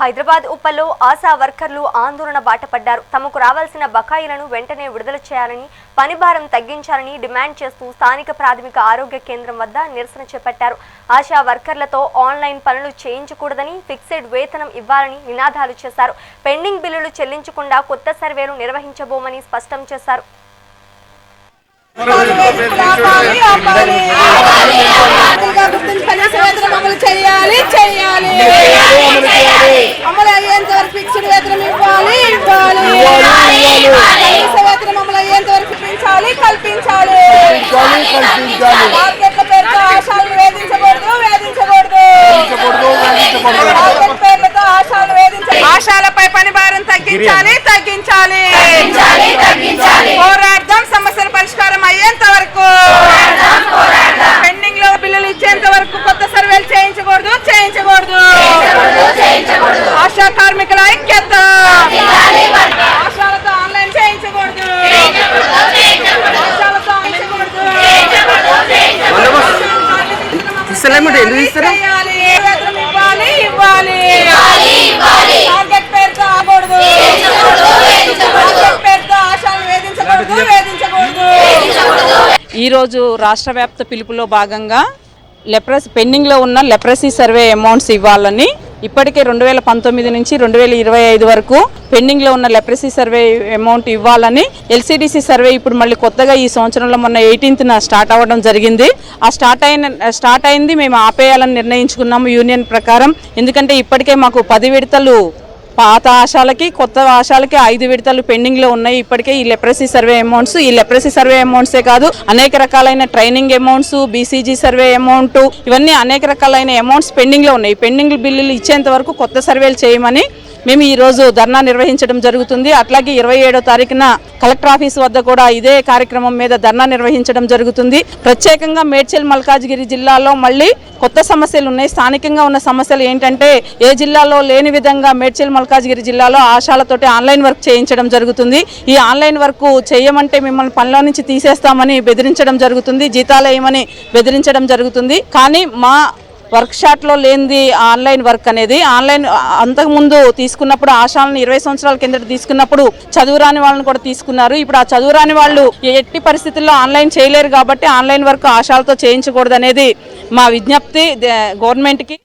హైదరాబాద్ ఉప్పల్లో ఆశా వర్కర్లు ఆందోళన బాటపడ్డారు. తమకు రావాల్సిన బకాయిలను వెంటనే విడుదల చేయాలని, పనిభారం తగ్గించాలని డిమాండ్ చేస్తూ స్థానిక ప్రాథమిక ఆరోగ్య కేంద్రం వద్ద నిరసన చేపట్టారు. ఆశా వర్కర్లతో ఆన్లైన్ పనులు చేయించకూడదని, ఫిక్స్డ్ వేతనం ఇవ్వాలని నినాదాలు చేశారు. పెండింగ్ బిల్లులు చెల్లించకుండా కొత్త సర్వేలు నిర్వహించబోమని స్పష్టం చేశారు. ఆశాలపై పని భారం తగ్గించాలి. పోరాడదాం సమస్యల పరిష్కారం అయ్యేంత వరకు, పెండింగ్ లో బిల్లులు ఇచ్చేంత వరకు కొత్త సర్వేలు చేయించకూడదు. ఆశా కార్మికుల ఐక్యత, ఆశాలతో ఆన్లైన్ చేయించకూడదు. టార్గెట్ పేరుతో ఆగకూడదు. ఈరోజు రాష్ట్ర వ్యాప్త పిలుపులో భాగంగా పెండింగ్లో ఉన్న లెప్రసీ సర్వే అమౌంట్స్ ఇవ్వాలని, ఇప్పటికే 2019 నుంచి 2025 వరకు పెండింగ్లో ఉన్న లెప్రసీ సర్వే అమౌంట్ ఇవ్వాలని, ఎల్సిడిసి సర్వే ఇప్పుడు మళ్ళీ కొత్తగా ఈ సంవత్సరంలో మొన్న 18న స్టార్ట్ అవ్వడం జరిగింది. ఆ స్టార్ట్ అయింది మేము ఆపేయాలని నిర్ణయించుకున్నాము యూనియన్ ప్రకారం. ఎందుకంటే ఇప్పటికే మాకు 10 విడతలు పాత ఆశాలకి, కొత్త ఆశాలకి 5 విడతలు పెండింగ్లో ఉన్నాయి. ఇప్పటికే ఈ లెప్రసీ సర్వే అమౌంట్స్, ఈ లెప్రసీ సర్వే అమౌంట్సే కాదు, అనేక రకాలైన training amounts, BCG survey amount, ఇవన్నీ అనేక రకాలైన అమౌంట్స్ పెండింగ్లో ఉన్నాయి. పెండింగ్ బిల్లులు ఇచ్చేంత వరకు కొత్త సర్వేలు చేయమని మేము ఈరోజు ధర్నా నిర్వహించడం జరుగుతుంది. అట్లాగే 27వ తారీఖున కలెక్టర్ ఆఫీస్ వద్ద కూడా ఇదే కార్యక్రమం మీద ధర్నా నిర్వహించడం జరుగుతుంది. ప్రత్యేకంగా మేడ్చల్ మల్కాజ్గిరి జిల్లాలో మళ్ళీ కొత్త సమస్యలు ఉన్నాయి. స్థానికంగా ఉన్న సమస్యలు ఏంటంటే, ఏ జిల్లాలో లేని విధంగా మేడ్చల్ మల్కాజ్గిరి జిల్లాలో ఆశాలతోటి ఆన్లైన్ వర్క్ చేయించడం జరుగుతుంది. ఈ ఆన్లైన్ వర్క్ చేయమంటే మిమ్మల్ని పనిలో నుంచి తీసేస్తామని బెదిరించడం జరుగుతుంది, జీతాలు వేయమని బెదిరించడం జరుగుతుంది. కానీ మా వర్క్షాప్లో లేనిది ఆన్లైన్ వర్క్ అనేది. ఆన్లైన్ అంతకుముందు తీసుకున్నప్పుడు ఆశాలను 20 సంవత్సరాల కిందట తీసుకున్నప్పుడు చదువురాని వాళ్ళని కూడా తీసుకున్నారు. ఇప్పుడు ఆ చదువురాని వాళ్ళు ఎట్టి పరిస్థితుల్లో ఆన్లైన్ చేయలేరు కాబట్టి ఆన్లైన్ వర్క్ ఆశాలతో చేయించకూడదు అనేది మా విజ్ఞప్తి గవర్నమెంట్కి.